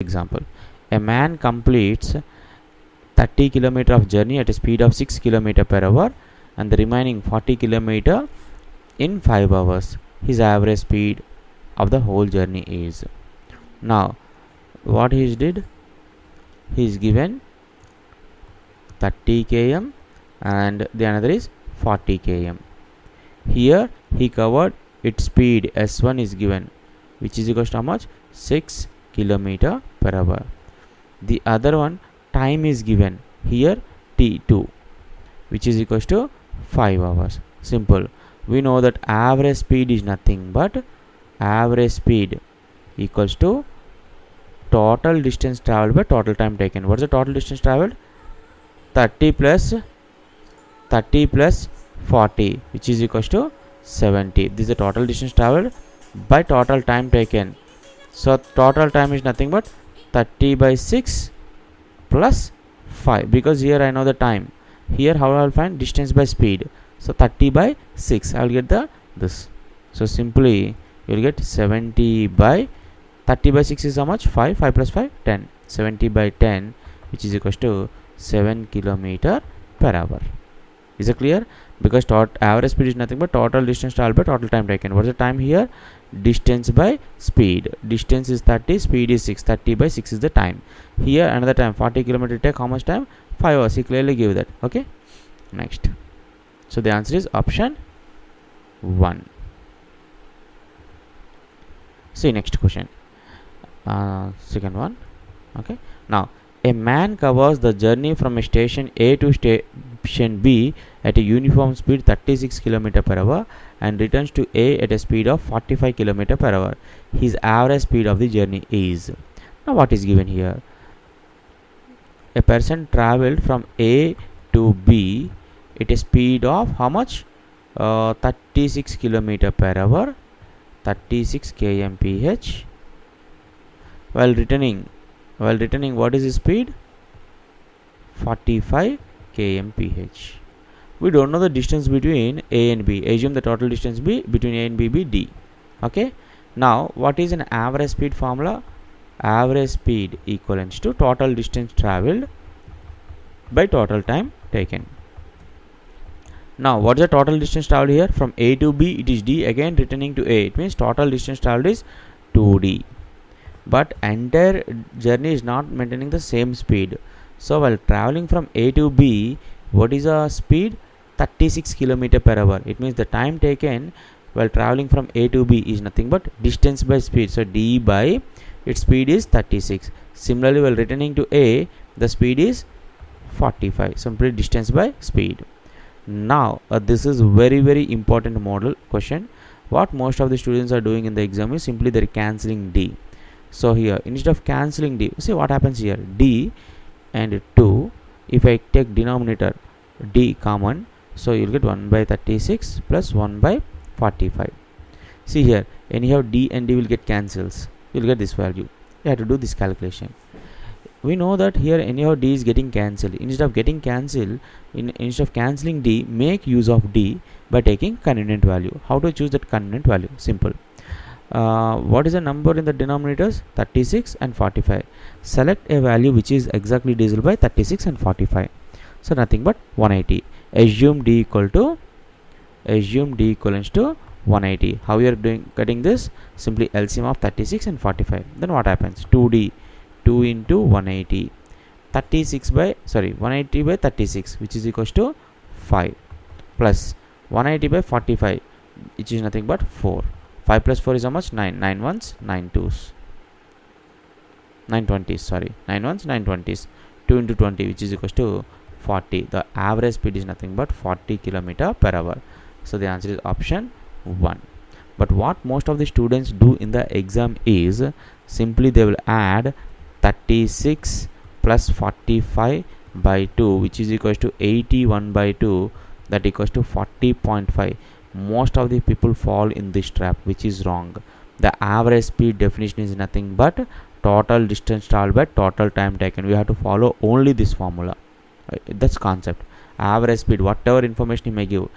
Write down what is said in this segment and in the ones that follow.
example. A man completes 30 km of journey at a speed of 6 km per hour and the remaining 40 km in 5 hours. His average speed of the whole journey is. Now what he did, he is given 30 km and the another is 40 km. Here he covered its speed s1 is given, which is equals to how much? 6 km per hour. The other one time is given here t2, which is equals to 5 hours. Simple. We know that average speed is nothing but average speed equals to total distance traveled by total time taken. What is the total distance traveled? 30 plus 40, which is equals to 70. This is the total distance traveled by total time taken. So total time is nothing but 30 by 6 plus 5, because here I know the time. Here how I will find distance by speed? So 30 by 6 I will get this. So simply you will get 70 by 30 by 6 is how much? 5 plus 5 10. 70 by 10, which is equals to 7 km per hour. Is it clear? Because average speed is nothing but total distance traveled by total time taken. What is the time here? Distance by speed. Distance is 30, speed is 6. 30 by 6 is the time. Here another time 40 km take how much time? 5 hours. He clearly gave that. Okay. Next. So the answer is option 1. See next question. Second one. Okay. Now a man covers the journey from a station A to station B at a uniform speed 36 km per hour and returns to A at a speed of 45 km per hour. His average speed of the journey is. Now what is given here? A person travelled from A to B at a speed of how much? 36 km per hour, 36 kmph. While returning, what is his speed? 45 kmph. We don't know the distance between A and B. Assume the total distance between A and B be d. Okay. Now what is an average speed formula? Average speed equivalents to total distance travelled by total time taken. Now what is the total distance travelled here? From A to B it is d, again returning to A. It means total distance travelled is 2d. But entire journey is not maintaining the same speed. So while traveling from A to B, what is the speed? 36 km per hour. It means the time taken while traveling from A to B is nothing but distance by speed. So d by its speed is 36. Similarly, while returning to A, the speed is 45. Simply distance by speed. Now this is very important model question. What most of the students are doing in the exam is simply they are cancelling d. So here instead of cancelling d, see what happens here, d and 2, if I take denominator d common, so you will get 1 by 36 plus 1 by 45. See here, anyhow d and d will get cancels, you will get this value. You have to do this calculation. We know that here anyhow d is getting cancelled. Instead of getting cancelled, instead of cancelling d, make use of d by taking convenient value. How to choose that convenient value? Simple. What is the number in the denominators? 36 and 45. Select a value which is exactly divisible by 36 and 45. So nothing but 180. Assume d equivalents to 180. How you are getting this? Simply LCM of 36 and 45. Then what happens? 2d, 2 into 180. 180 by 36, which is equals to 5, plus 180 by 45, which is nothing but 4. 5 plus 4 is how much? 9. 9 ones, 9 twos. 9 20s, sorry. 9 ones, 9 20s. 2 into 20, which is equals to 40. The average speed is nothing but 40 km per hour. So the answer is option 1. But what most of the students do in the exam is simply they will add 36 plus 45 by 2, which is equals to 81 by 2, that equals to 40.5. Most of the people fall in this trap, which is wrong. The average speed definition is nothing but total distance traveled by total time taken. We have to follow only this formula. That's concept. Average speed, whatever information you may give,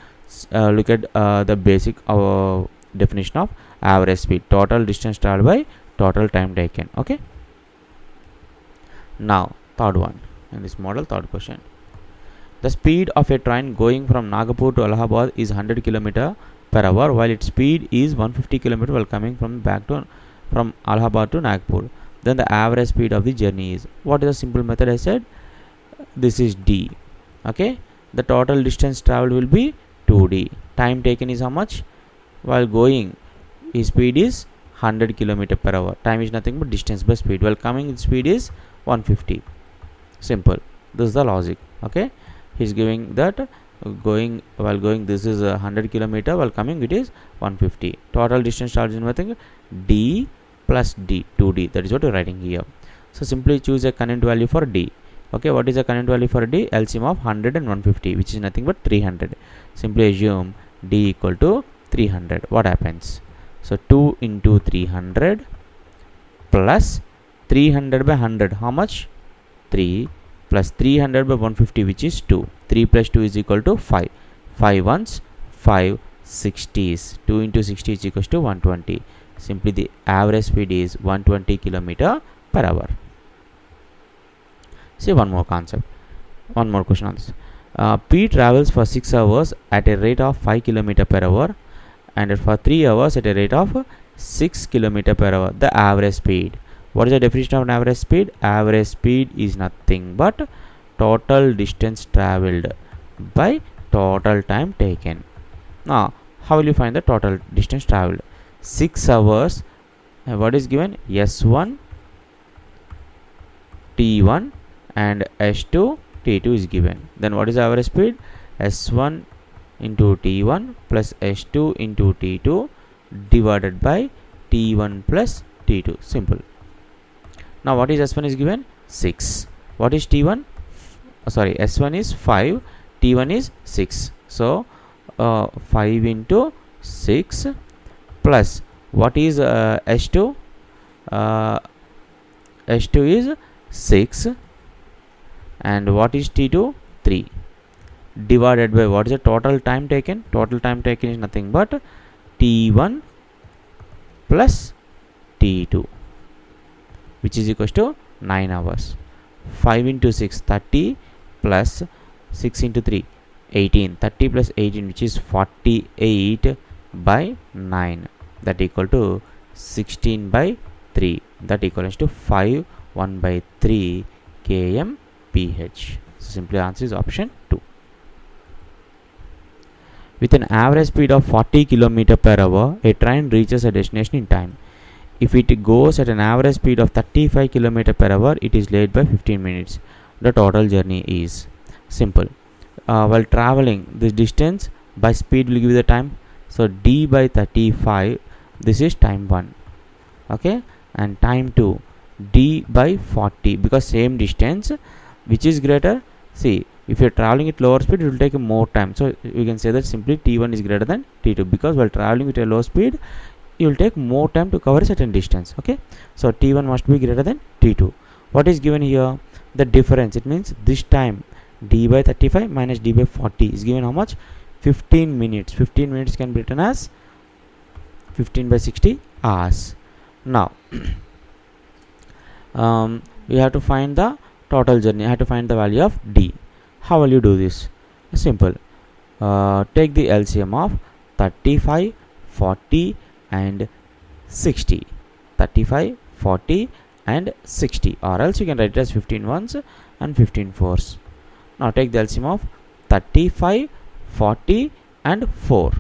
look at the basic definition of average speed: total distance traveled by total time taken. Okay. Now third one in this model, third question. The speed of a train going from Nagpur to Allahabad is 100 km per hour, while its speed is 150 km while coming from Allahabad to Nagpur. Then the average speed of the journey is. What is the simple method? I said this is d. Okay, the total distance traveled will be 2d. Time taken is how much? While going, his speed is 100 km per hour. Time is nothing but distance by speed. While coming, its speed is 150. Simple. This is the logic. Okay, he's giving that going, while going this is 100 km, while coming it is 150. Total distance traveled is nothing d plus d, 2d. That is what we're writing here. So simply choose a convenient value for d. Okay, what is the convenient value for d? LCM of 100 and 150, which is nothing but 300. Simply assume d equal to 300. What happens? So 2 into 300 plus 300 by 100, how much? 3 plus 300 by 150, which is 2. 3 plus 2 is equal to 5. 5 ones, 5 60s. 2 into 60 is equal to 120. Simply the average speed is 120 km per hour. See one more concept, one more question on this. P travels for 6 hours at a rate of 5 km per hour and for 3 hours at a rate of 6 km per hour. The average speed. What is the definition of an average speed? Average speed is nothing but total distance traveled by total time taken. Now, how will you find the total distance traveled? 6 hours. What is given? S1, T1 and S2, T2 is given. Then what is the average speed? S1 into T1 plus S2 into T2 divided by T1 plus T2. Simple. Now what is S1 is given? 6. What is T1? Sorry, S1 is 5, T1 is 6. So 5 into 6 plus what is S2? S2 is 6 and what is T2? 3 divided by what is the total time taken? Total time taken is nothing but T1 plus T2, which is equals to 9 hours. 5 into 6, 30 plus 6 into 3, 18. 30 plus 18, which is 48 by 9. That equal to 16 by 3. That equals to 5 1 by 3 kmph. So simply answer is option 2. With an average speed of 40 km per hour, a train reaches a destination in time. If it goes at an average speed of 35 km per hour, it is late by 15 minutes. The total journey is. Simple. While traveling this distance, by speed will give you the time. So d by 35, this is time 1. Okay, and time 2, d by 40, because same distance, which is greater. See, if you are traveling at lower speed, it will take more time. So you can say that simply T1 is greater than T2, because while traveling with a low speed, you will take more time to cover a certain distance. Okay, so T1 must be greater than T2. What is given here? The difference. It means this time d by 35 minus d by 40 is given how much? 15 minutes. 15 minutes can be written as 15 by 60 hours. Now we have to find the total journey. I have to find the value of d. How will you do this? Simple. Take the LCM of 35, 40 and 60. 35, 40 and 60, or else you can write it as 15 ones and 15 fours. Now take the LCM of 35, 40 and 4.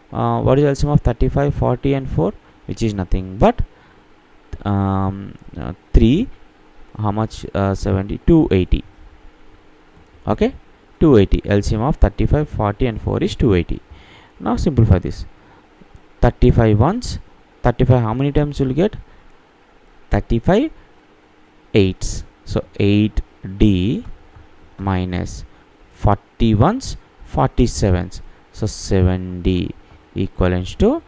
What is LCM of 35, 40 and 4? Which is nothing but 3. How much? 70, 280. Okay, 280. LCM of 35, 40 and 4 is 280. Now simplify this. 35 ones, 35 how many times you will get? 35 8s. So 8d minus 40 ones, 47s. So 7d equivalent to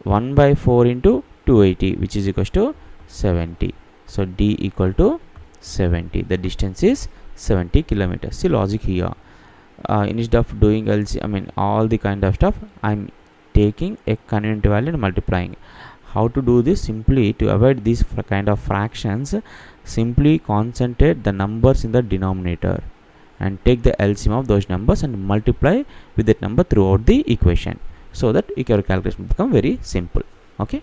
1 by 4 into 280, which is equals to 70. So d equal to 70. The distance is 70 kilometers. See logic here. Instead of doing all the kind of stuff, I'm taking a convenient value and multiplying. How to do this? Simply to avoid these kind of fractions, simply concentrate the numbers in the denominator and take the LCM of those numbers and multiply with that number throughout the equation, so that your calculation will become very simple. Okay.